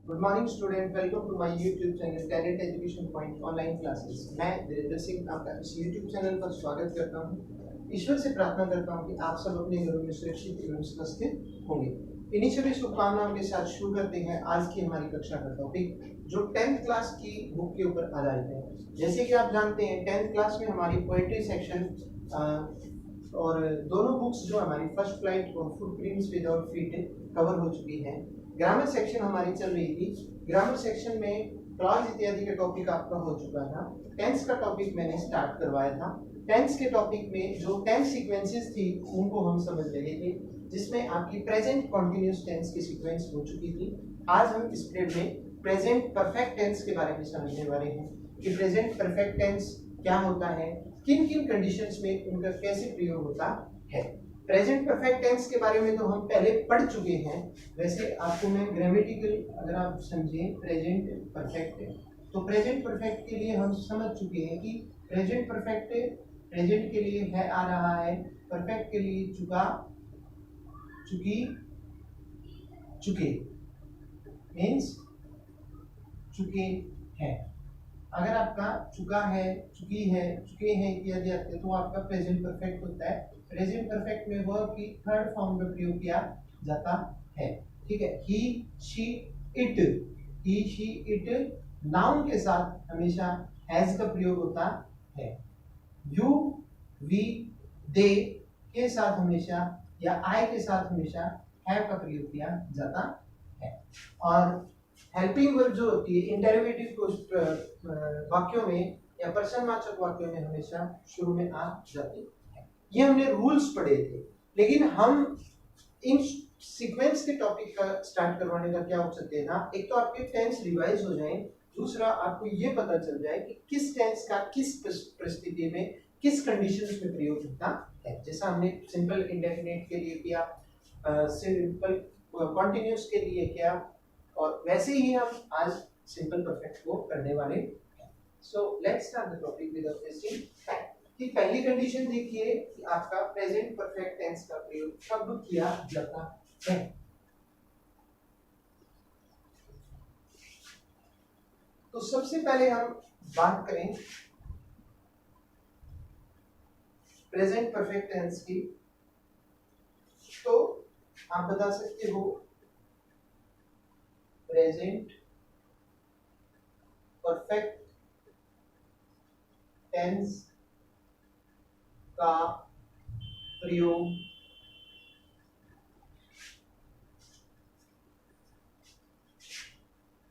Good morning student, welcome to my YouTube channel talent education point online classes. मैं धीरेन्द्र सिंह आपका इस YouTube channel पर स्वागत करता हूं। ईश्वर से प्रार्थना करता हूं कि आप सब अपने घरों में सुरक्षित एवं स्वस्थ होंगे। इन्हीं सभी शुभकामनाओं के साथ शुरू करते हैं आज की हमारी कक्षा का टॉपिक, जो 10th क्लास की बुक के ऊपर आधारित है। जैसे कि आप जानते हैं 10th क्लास में हमारी पोएट्री सेक्शन और दोनों बुक्स जो हमारी फर्स्ट फ्लाइट और फुटप्रिंट्स विदाउट फीट कवर हो चुकी हैं। ग्रामर सेक्शन हमारी चल रही थी। ग्रामर सेक्शन में क्लॉज इत्यादि का टॉपिक आपका हो चुका था। टेंस का टॉपिक मैंने स्टार्ट करवाया था। टेंस के टॉपिक में जो टेंस सीक्वेंसेस थी उनको हम समझ रहे थे, जिसमें आपकी प्रेजेंट कॉन्टिन्यूस टेंस की सीक्वेंस हो चुकी थी। आज हम इस पीरियड में प्रेजेंट परफेक्ट टेंस के बारे में समझने वाले हैं कि प्रेजेंट परफेक्ट टेंस क्या होता है, किन किन कंडीशंस में उनका कैसे प्रयोग होता है। प्रेजेंट परफेक्ट टेंस के बारे में तो हम पहले पढ़ चुके हैं। वैसे आपको मैं ग्रामेटिकल अगर आप समझें प्रेजेंट परफेक्ट, तो प्रेजेंट परफेक्ट के लिए हम समझ चुके हैं कि प्रेजेंट परफेक्ट प्रेजेंट के लिए है आ रहा है, परफेक्ट के लिए चुका, चुकी, चुके मीन्स चुके हैं। अगर आपका चुका है, चुकी है, चुके हैं इत्यादि आते हैं तो आपका प्रेजेंट परफेक्ट होता है। प्रेजेंट परफेक्ट में वर्ब की थर्ड फॉर्म में प्रयोग किया जाता है। ठीक है, he, she, it, he, she, it noun के साथ हमेशा हैज का प्रयोग होता है। यू, वी, दे के साथ हमेशा या आई के साथ हमेशा हैव का प्रयोग किया जाता है। और हेल्पिंग वर्ब जो होती है इंडेरिवेटिव वाक्यों में या प्रश्नवाचक वाक्यों में हमेशा शुरू में आ जाती है। ये हमने रूल्स पढ़े थे, लेकिन हम इन सीक्वेंस के टॉपिक का स्टार्ट करवाने का क्या औचित्य था। एक तो आपके टेंस रिवाइज हो जाए, दूसरा आपको ये पता चल जाए कि किस टेंस का किस परिस्थिति में किस कंडीशंस में प्रयोग होता है। जैसा हमने सिंपल इंडेफिनिट के लिए किया, सिंपल कॉन्टिन्यूस के लिए किया, और वैसे ही हम आज सिंपल परफेक्ट को करने वाले हैं। So let's start the topic with the question कि पहली कंडीशन देखिए कि आपका प्रेजेंट परफेक्ट टेंस का प्रयोग कब किया जाता है। तो सबसे पहले हम बात करें प्रेजेंट परफेक्ट टेंस की, तो आप बता सकते हो प्रेजेंट परफेक्ट टेंस का प्रयोग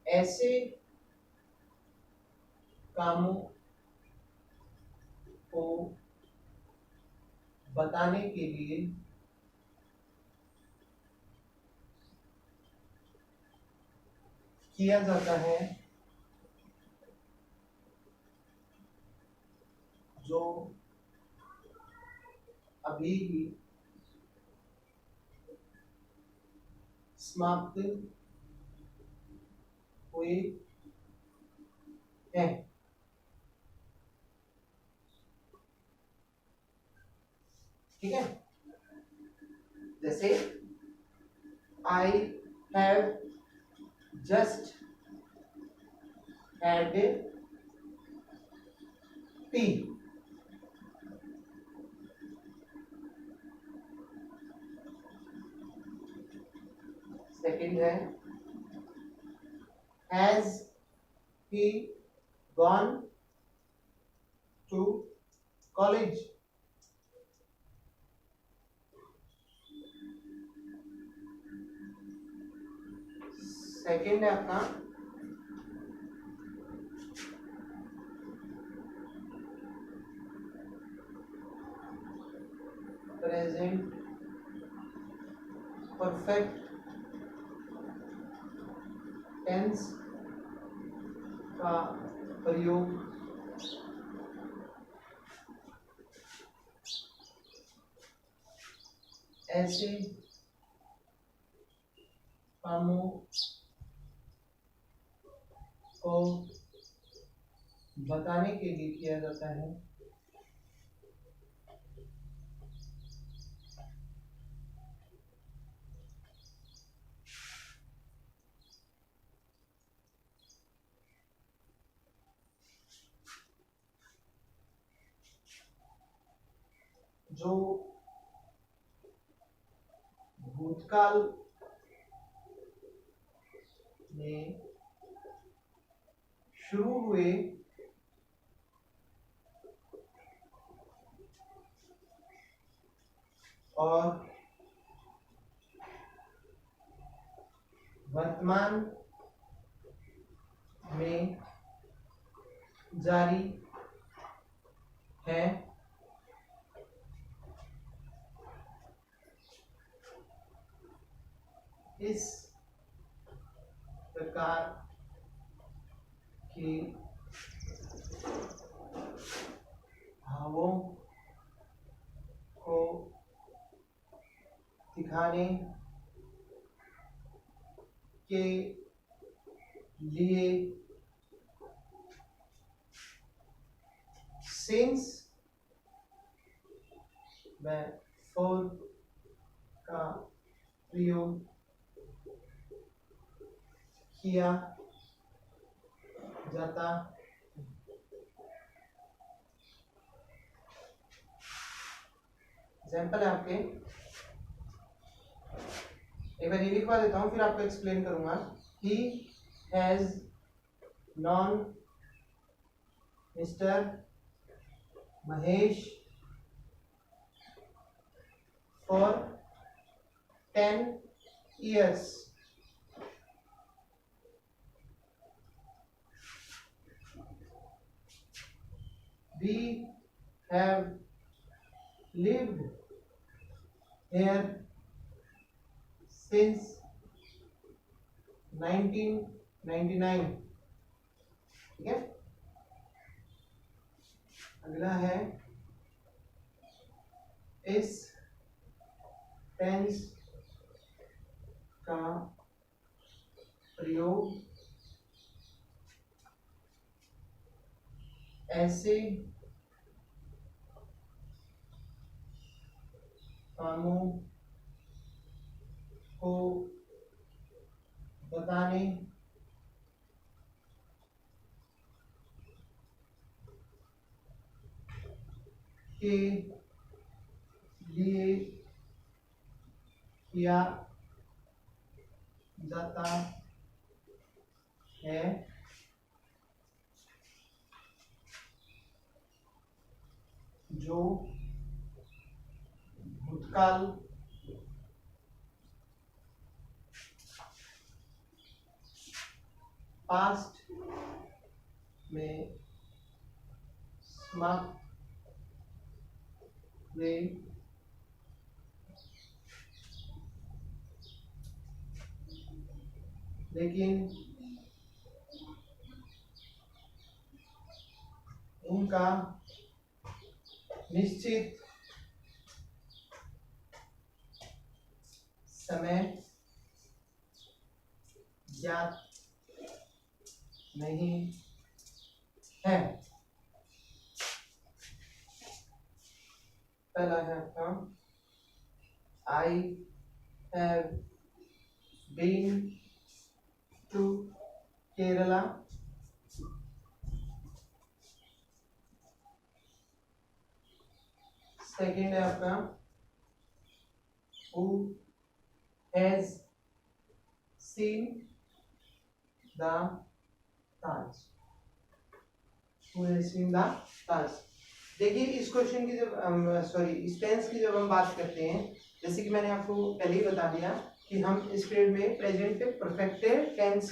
ऐसे कामों को बताने के लिए किया जाता है जो अभी ही समाप्त हुए हैं। ठीक है, जैसे I have just had tea. Second है has he gone to college. Second है अपना प्रेजेंट परफेक्ट टेंस का प्रयोग ऐसे कामों को बताने के लिए किया जाता है जो भूतकाल में शुरू हुए और वर्तमान में जारी है, इस प्रकार के भावों को दिखाने के लिए सिंस मैथड का प्रयोग किया जाता एग्जाम्पल है आपके, एक बार ये लिखवा देता हूं फिर आपको एक्सप्लेन करूंगा। He has non mister Mahesh for 10 years. We have lived here since 1999. ठीक है, अगला है इस टेंस का प्रयोग ऐसे कामों को बताने के लिए किया जाता है, जो भूतकाल पास्ट में समाप्त हुए लेकिन उनका निश्चित समय ज्ञात नहीं है। पहला है आपका I have been to Kerala. Second है आपका who has seen the Taj. Who has seen the Taj. देखिए इस क्वेश्चन की जब इस टेंस की जब हम बात करते हैं, जैसे कि मैंने आपको पहले ही बता दिया कि हम इस पीरियड में प्रेजेंट परफेक्ट टेंस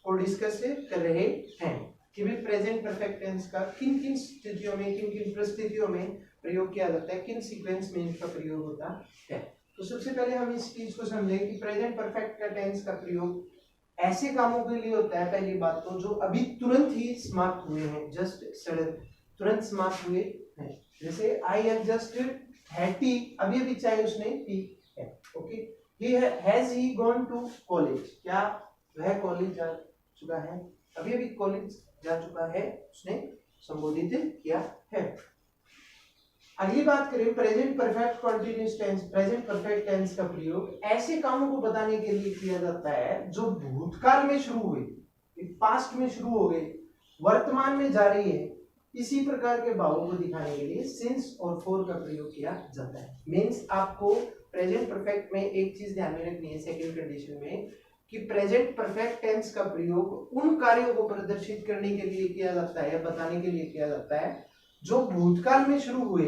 को डिस्कस कर रहे हैं कि भी प्रेजेंट परफेक्ट टेंस का किन किन स्थितियों में, किन किन परिस्थितियों में प्रयोग किया जाता है, किन सीक्वेंस में इसका प्रयोग होता है। तो सबसे पहले हम इस चीज को समझें कि प्रेजेंट परफेक्ट टेंस का प्रयोग ऐसे कामों के लिए होता है, पहली बात तो जो अभी तुरंत ही समाप्त हुए हैं, जस्ट सडन तुरंत समाप्त हुए हैं। जैसे I have just had tea, अभी अभी चाय उसने पी है। Okay, he has he gone to college, क्या वह कॉलेज जा चुका है, अभी अभी कॉलेज जा चुका है, उसने संबोधित किया है। अगली बात करें present perfect continuous tense. Present perfect tense का प्रयोग ऐसे कामों को बताने के लिए किया जाता है जो भूतकाल में शुरू हुए, पास्ट में शुरू हो गए, वर्तमान में जारी है इसी प्रकार के भावों को दिखाने के लिए सिंस और फॉर का प्रयोग किया जाता है। मीन्स आपको प्रेजेंट परफेक्ट में एक चीज ध्यान में रखनी है सेकंड कंडीशन में, कि प्रेजेंट परफेक्ट टेंस का प्रयोग उन कार्यों को प्रदर्शित करने के लिए किया जाता है या बताने के लिए किया जाता है जो भूतकाल में शुरू हुए,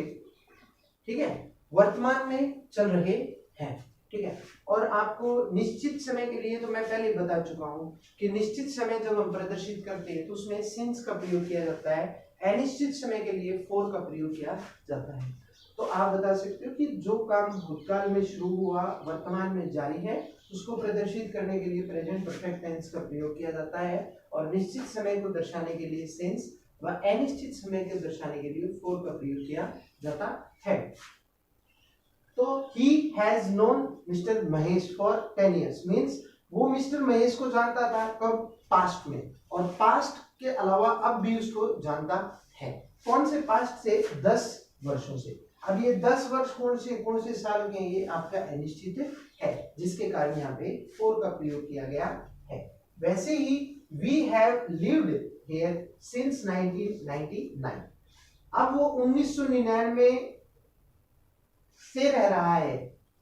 ठीक है, वर्तमान में चल रहे हैं, ठीक है। और आपको निश्चित समय के लिए तो मैं पहले बता चुका हूं कि निश्चित समय जब हम प्रदर्शित करते हैं तो उसमें सिंस का प्रयोग किया जाता है, अनिश्चित समय के लिए फॉर का प्रयोग किया जाता है। तो आप बता सकते हो कि जो काम भूतकाल में शुरू हुआ वर्तमान में जारी है उसको प्रदर्शित करने के लिए प्रेजेंट परफेक्ट टेंस का प्रयोग किया जाता है, और निश्चित समय को दर्शाने के लिए सिंस व अनिश्चित समय को दर्शाने के लिए फॉर का प्रयोग किया जाता है। तो he has known mister Mahesh for 10 years means वो मिस्टर महेश को जानता था कब, पास्ट में, और पास्ट के अलावा अब भी उसको जानता है। कौन से पास्ट से, 10 वर्षों से। अब ये 10 वर्ष कौन से साल के, ये आपका अनिश्चित है, जिसके कारण यहाँ पे फॉर का प्रयोग किया गया है। वैसे ही we have lived here since 1999, अब वो 1999 से रह रहा है,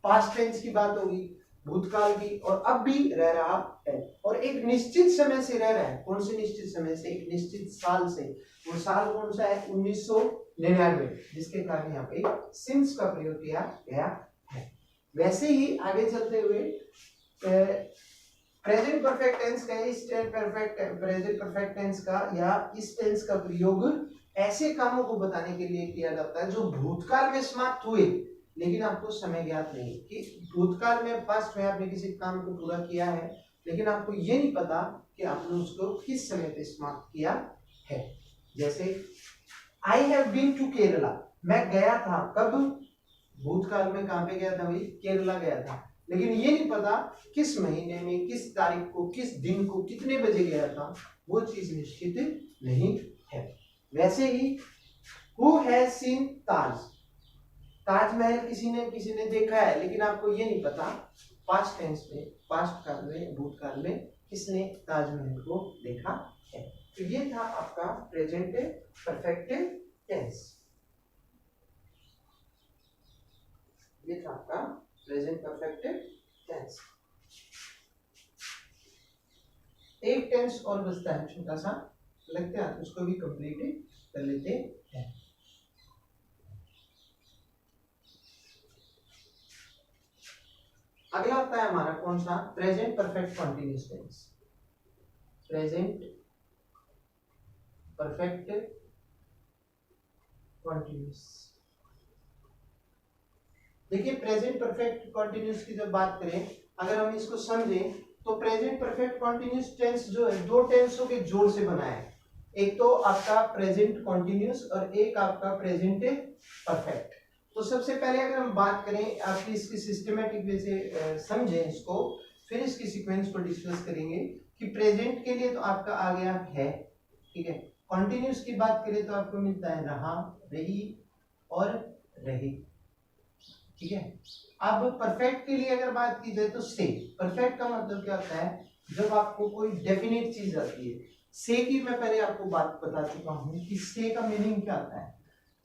पास्ट टेंस की बात होगी, भूतकाल की, और अब भी रह रहा है, और एक निश्चित समय से रह रहा है। कौन से निश्चित समय से, एक निश्चित साल से। वो साल कौन सा है, 1999, जिसके कारण यहाँ पे सिंस का प्रयोग किया गया है। वैसे ही आगे चलते हुए प्रेजेंट परफेक्ट टेंस का, इस प्रेजेंट परफेक्ट टेंस का या इस टेंस का प्रयोग ऐसे कामों को बताने के लिए किया जाता है जो भूतकाल में समाप्त हुए लेकिन आपको समय ज्ञात नहीं, कि भूतकाल में पास्ट में आपने किसी काम को पूरा किया है लेकिन आपको ये नहीं पता कि आपने उसको किस समय पे समाप्त किया है। जैसे I have been to Kerala, मैं गया था कब, भूतकाल में, कहां पे गया था भाई, केरला गया था, लेकिन ये नहीं पता किस महीने में, किस तारीख को, किस दिन को, कितने बजे गया था, वो चीज निश्चित नहीं है। वैसे ही हु हैज सीन ताज, ताजमहल किसी ने देखा है लेकिन आपको ये नहीं पता पास्ट टेंस में, पास्ट काल में, भूतकाल में किसने ताजमहल को देखा है। तो ये था आपका प्रेजेंट परफेक्ट टेंस, ये था आपका प्रेजेंट परफेक्ट टेंस। एक टेंस और बचता है छोटा सा, लगता है उसको भी कंप्लीट कर लेते हैं। अगला आता है हमारा कौन सा, present perfect continuous tense. Present perfect continuous, देखिए प्रेजेंट परफेक्ट कॉन्टिन्यूस की जब बात करें, अगर हम इसको समझें तो प्रेजेंट परफेक्ट कॉन्टिन्यूस टेंस जो है दो टेंसों के जोड़ से बना है, एक तो आपका प्रेजेंट कॉन्टिन्यूस और एक आपका प्रेजेंट परफेक्ट। तो सबसे पहले अगर हम बात करें, आपकी इसकी सिस्टमेटिक वे से समझें इसको, फिर इसकी सीक्वेंस को डिस्कस करेंगे कि प्रेजेंट के लिए तो आपका आ गया है, ठीक है। कॉन्टिन्यूस की बात करें तो आपको मिलता है रहा, रही और रही, ठीक है। अब परफेक्ट के लिए अगर बात की जाए तो से, परफेक्ट का मतलब क्या होता है, जब आपको कोई डेफिनेट चीज आती है। से की मैं पहले आपको बात बता चुका हूं कि से का मीनिंग क्या होता है।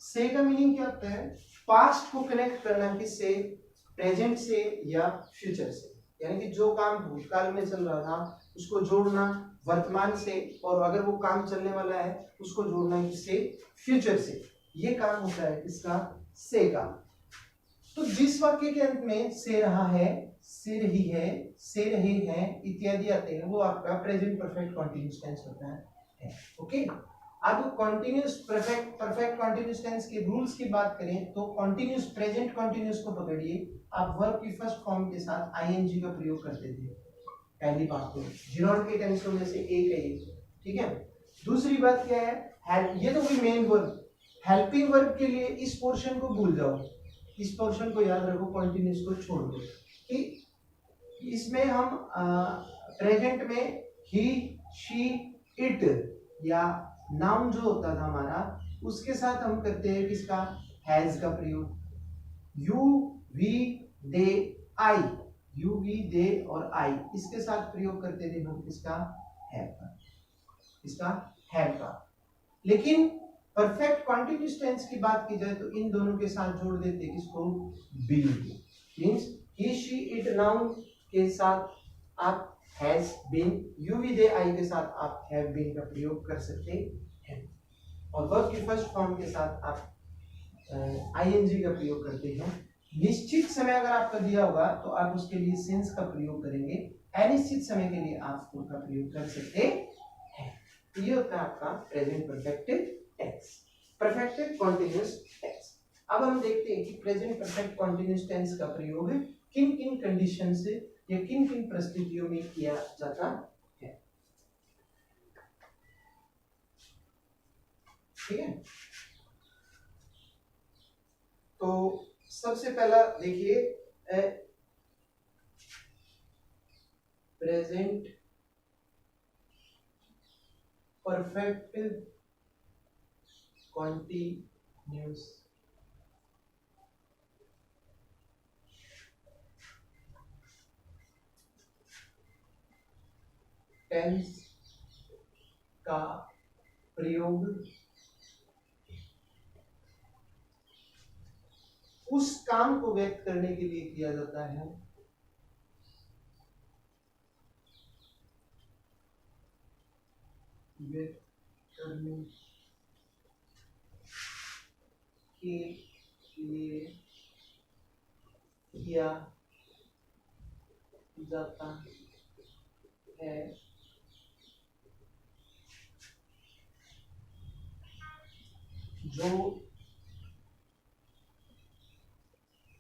से का मीनिंग क्या होता है, पास्ट को कनेक्ट करना किससे, प्रेजेंट से या फ्यूचर से, यानी कि जो काम भूतकाल में चल रहा था उसको जोड़ना वर्तमान से, और अगर वो काम चलने वाला है उसको जोड़ना किससे, फ्यूचर से। ये काम होता है किसका, से का। तो जिस वाक्य के अंत में से रहा है, से रही है, से रहे हैं इत्यादि आते हैं, वो आपका प्रेजेंट परफेक्ट कॉन्टिन्यूस टेंस होता है। ओके, अब कॉन्टिन्यूस परफेक्ट कॉन्टिन्यूस टेंस के रूल्स की बात करें तो कॉन्टिन्यूस प्रेजेंट कॉन्टिन्यूस को पकड़िए, आप वर्ब की फर्स्ट फॉर्म के साथ आईएनजी का प्रयोग करते थे, पहली बात तो जीरोड के टेंसों में से एक है ये, ठीक है। दूसरी बात क्या है, ये तो कोई मेन वर्ब, हेल्पिंग वर्ब के लिए इस पोर्शन को भूल जाओ, इस पोर्शन को याद रखो, कॉन्टिन्यूस को छोड़ दो, कि इसमें हम प्रेजेंट में ही, शी, इट या नाउन जो होता था हमारा, उसके साथ हम करते हैं किसका, हैज का प्रयोग। You, we, they, I, you, we, they और आई, इसके साथ प्रयोग करते थे हम किसका, हैव का, इसका हैव का। लेकिन परफेक्ट कॉन्टिन्यूस टेंस की बात की जाए तो इन दोनों के साथ जोड़ देते हैं किसको, been. Means he she it noun के साथ आप has been, you with I के साथ आप हैव बीन का प्रयोग कर सकते हैं, और वर्ब की फर्स्ट फॉर्म के साथ आप आईएनजी का प्रयोग करते हैं। निश्चित समय अगर आपका दिया होगा तो आप उसके लिए सिंस का प्रयोग करेंगे, अनिश्चित समय के लिए आप फॉर का प्रयोग कर सकते हैं। ये होता है आपका present perfect tense, perfect continuous tense. अब हम देखते हैं कि प्रेजेंट परफेक्ट कॉन्टिन्यूअस टेंस का प्रयोग किन किन कंडीशन से या किन किन परिस्थितियों में किया जाता है। ठीक है, तो सबसे पहला देखिए, प्रेजेंट परफेक्ट कॉन्टिन्यूअस टेंस का प्रयोग उस काम को व्यक्त करने के लिए किया जाता है व्यक्त करने के लिए किया जाता है, जो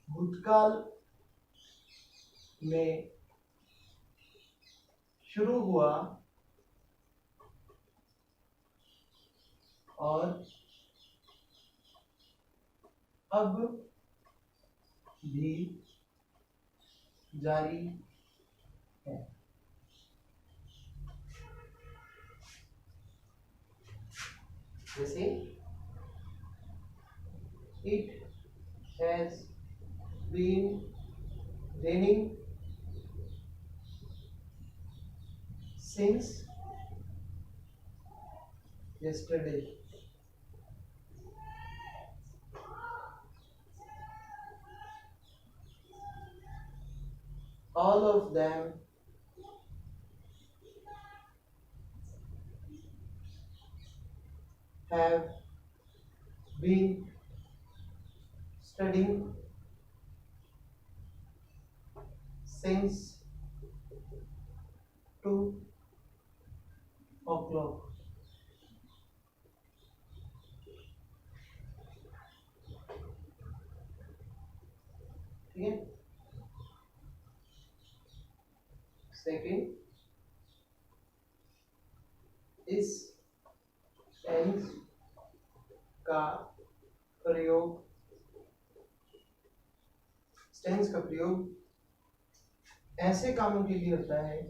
भूतकाल में शुरू हुआ और अब भी जारी है। जैसे it has been raining since yesterday. All of them have been studying since 2 o'clock. ठीक है, सेकेंड, इस टेंस का प्रयोग, टेंस का प्रयोग ऐसे कामों के लिए होता है